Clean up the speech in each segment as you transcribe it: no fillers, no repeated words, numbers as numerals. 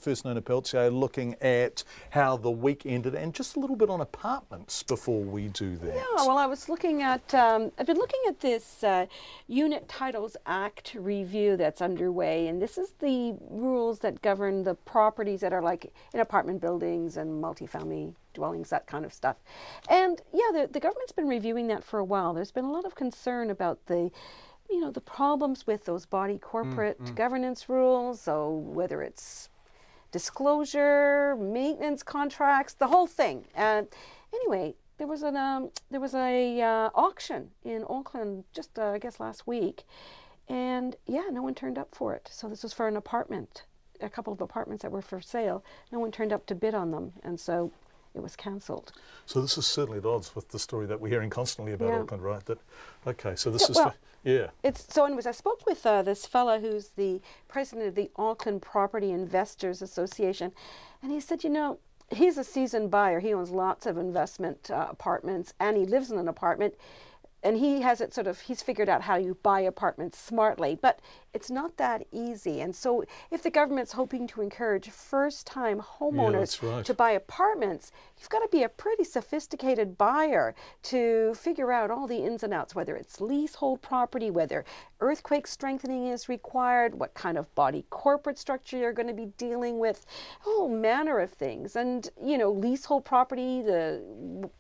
first Nona Peltier, looking at how the week ended and just a little bit on apartments before we do that. Yeah, well, I was looking at, I've been looking at this Unit Titles Act review that's underway, and this is the rules that govern the properties that are like in apartment buildings and multifamily dwellings, that kind of stuff. And yeah, the government's been reviewing that for a while. There's been a lot of concern about the problems with those body corporate governance rules, so whether it's disclosure, maintenance contracts, the whole thing. And anyway, there was a auction in Auckland just I guess last week, and yeah, no one turned up for it. So this was for an apartment, a couple of apartments that were for sale. No one turned up to bid on them, and so it was cancelled. So this is certainly at odds with the story that we're hearing constantly about Auckland, right? That okay, so this is well, yeah. So anyways, I spoke with this fella who's the president of the Auckland Property Investors Association, and he said, he's a seasoned buyer. He owns lots of investment apartments, and he lives in an apartment. And he has it he's figured out how you buy apartments smartly, but it's not that easy. And so if the government's hoping to encourage first-time homeowners to buy apartments, you've got to be a pretty sophisticated buyer to figure out all the ins and outs, whether it's leasehold property, whether earthquake strengthening is required, what kind of body corporate structure you're going to be dealing with, all manner of things. And, leasehold property,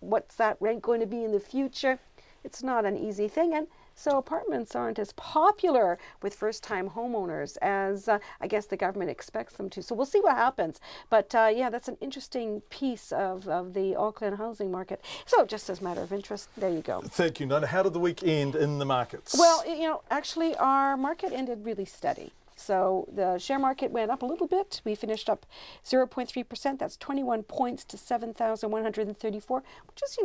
what's that rent going to be in the future? It's not an easy thing, and so apartments aren't as popular with first-time homeowners as I guess the government expects them to. So we'll see what happens. But yeah, that's an interesting piece of the Auckland housing market. So just as a matter of interest, there you go. Thank you, Nona. How did the week end in the markets? Well, actually our market ended really steady. So the share market went up a little bit. We finished up 0.3%. That's 21 points to 7,134, which is,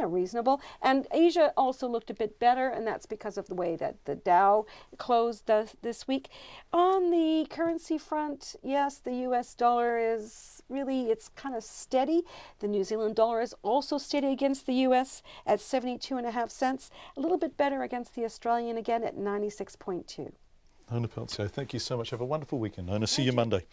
reasonable. And Asia also looked a bit better, and that's because of the way that the Dow closed this week. On the currency front, yes, the US dollar is it's kind of steady. The New Zealand dollar is also steady against the US at 72.5 cents. A little bit better against the Australian again at 96.2. Nona Peltier, thank you so much. Have a wonderful weekend, Nona. See you Monday.